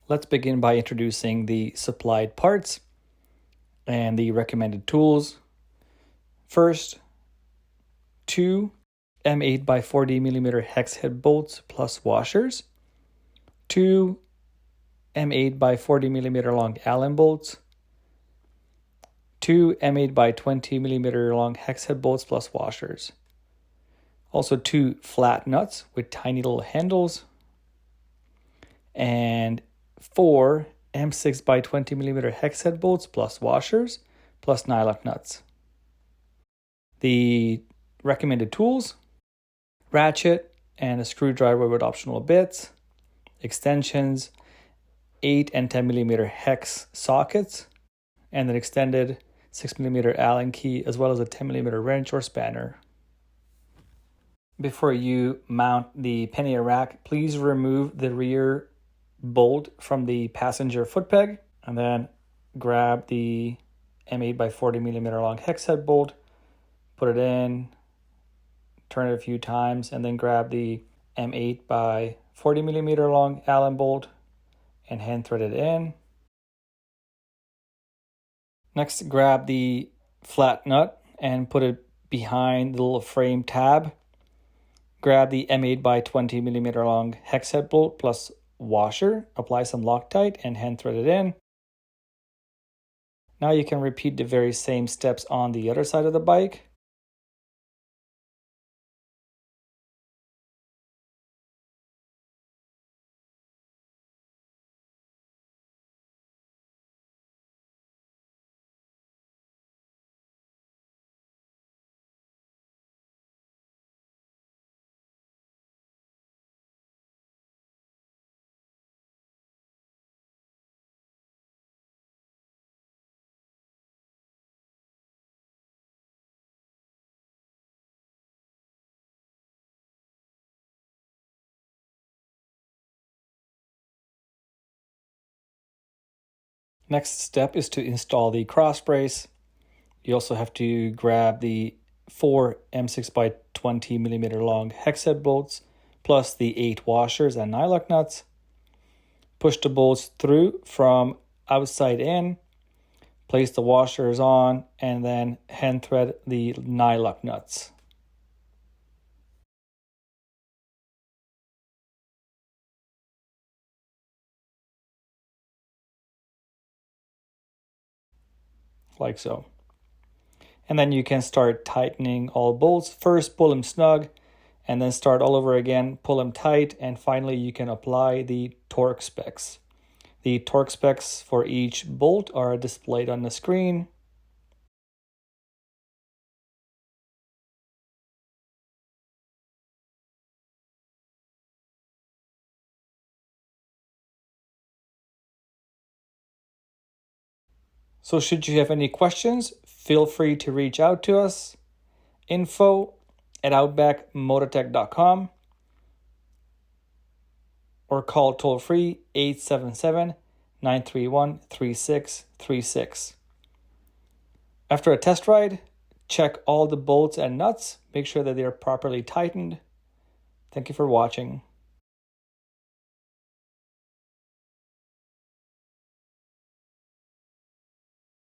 Let's begin by introducing the supplied parts and the recommended tools. First, 2 M8 by 40 millimeter hex head bolts plus washers, 2 M8 by 40 millimeter long Allen bolts, 2 M8 by 20 millimeter long hex head bolts plus washers. Also 2 flat nuts with tiny little handles, and 4 M6 by 20 millimeter hex head bolts plus washers plus nylock nuts. The recommended tools: ratchet and a screwdriver with optional bits, extensions, 8 and 10 millimeter hex sockets, and an extended 6 millimeter Allen key, as well as a 10 millimeter wrench or spanner. Before you mount the Pannier rack, please remove the rear bolt from the passenger foot peg, and then grab the M8 by 40 millimeter long hex head bolt, put it in, turn it a few times, and then grab the M8 by 40 millimeter long Allen bolt and hand thread it in. Next, grab the flat nut and put it behind the little frame tab. Grab the M8 by 20 millimeter long hex head bolt plus washer, apply some Loctite and hand thread it in. Now you can repeat the very same steps on the other side of the bike. Next step is to install the cross brace. You also have to grab the 4 M6 by 20 millimeter long hex head bolts plus the 8 washers and nylock nuts. Push the bolts through from outside in, place the washers on, and then hand thread the nylock nuts. Like so. And then you can start tightening all bolts. First, pull them snug, and then start all over again, pull them tight, and finally you can apply the torque specs. The torque specs for each bolt are displayed on the screen. So should you have any questions, feel free to reach out to us. info@outbackmotortek.com or call toll-free 877-931-3636. After a test ride, check all the bolts and nuts. Make sure that they are properly tightened. Thank you for watching.